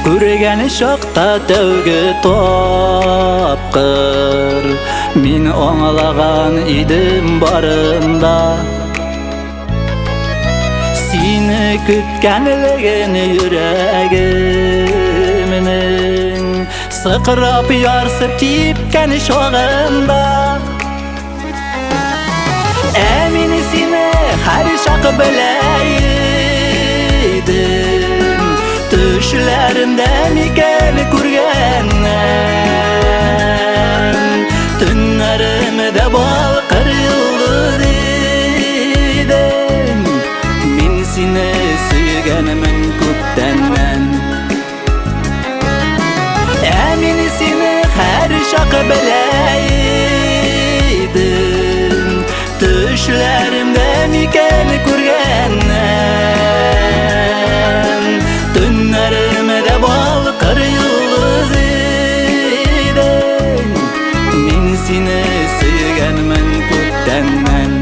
күргән чакта тәүге тапкыр мин аңлаган идем барында сине көткәнлеген йөрәгемнең сыкрап ярсып типкән чагында Мин сине һәр чак белә идем Төшләрендә микән күргәннән Төннәремдә балкыр йолдыз идем Мин сине сөйгәнмен күптәннән Мин сине һәр чак белә идем Төшләремдә микән күргәннән Төннәремдә балкыр йолдыз идем Мин сине сөйгәнмен күптәннән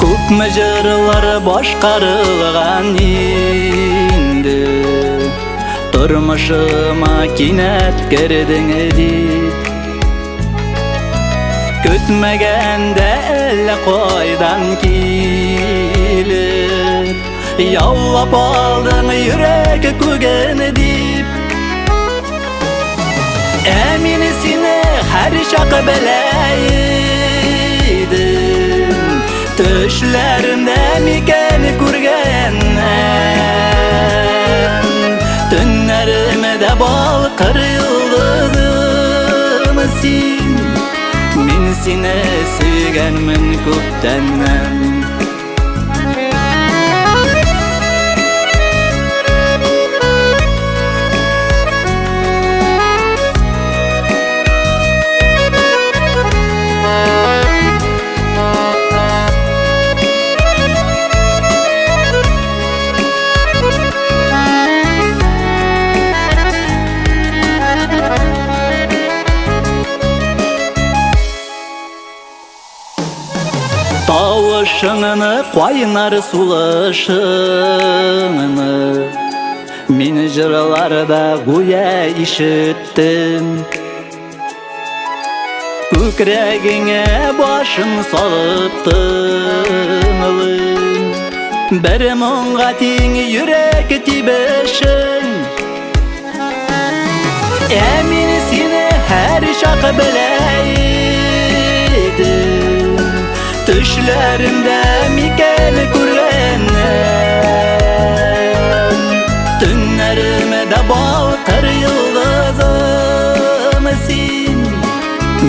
Күпме җырлар башкарылган инде Тормышыма кинәт кердең дип Көтмәгәндә әллә кайдан килеп Яулап алдың йөрәк күген дип Мин сине һәр чак белә идем Төшләремдә микән күргәннән Төннәремдә балкыр йолдызым син Мин сине сөйгәнмен күптәннән Тавышыңны, кайнар сулышыңны Мин җырларда гүя ишеттем Күкрәгеңә башым салып тыңлыйм Бер моңга тиң йөрәк тибешең Мин сине һәр чак белә идем Төшләремдә микән күргәннән Төннәремдә балкыр йолдызым син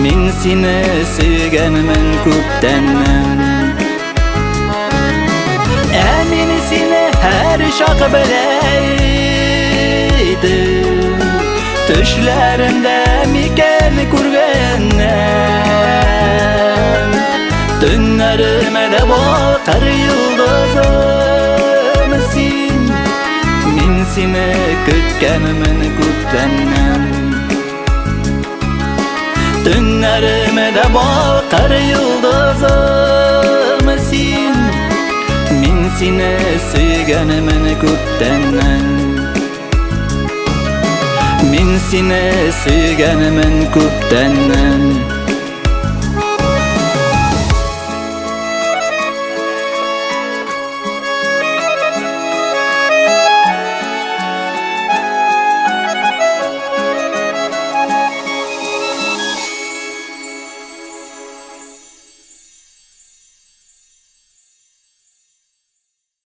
Мин сине сөйгәнмен күптәннән Мин сине һәр чак белә идем Төшләремдә микән күргәннән Төннәремдә балкыр йолдызым син Мин сине көткәнмен күптәннән Төннәремдә балкыр йолдызым син Мин сине сөйгәнмен күптәннән Мин сине сөйгәнмен күптәннән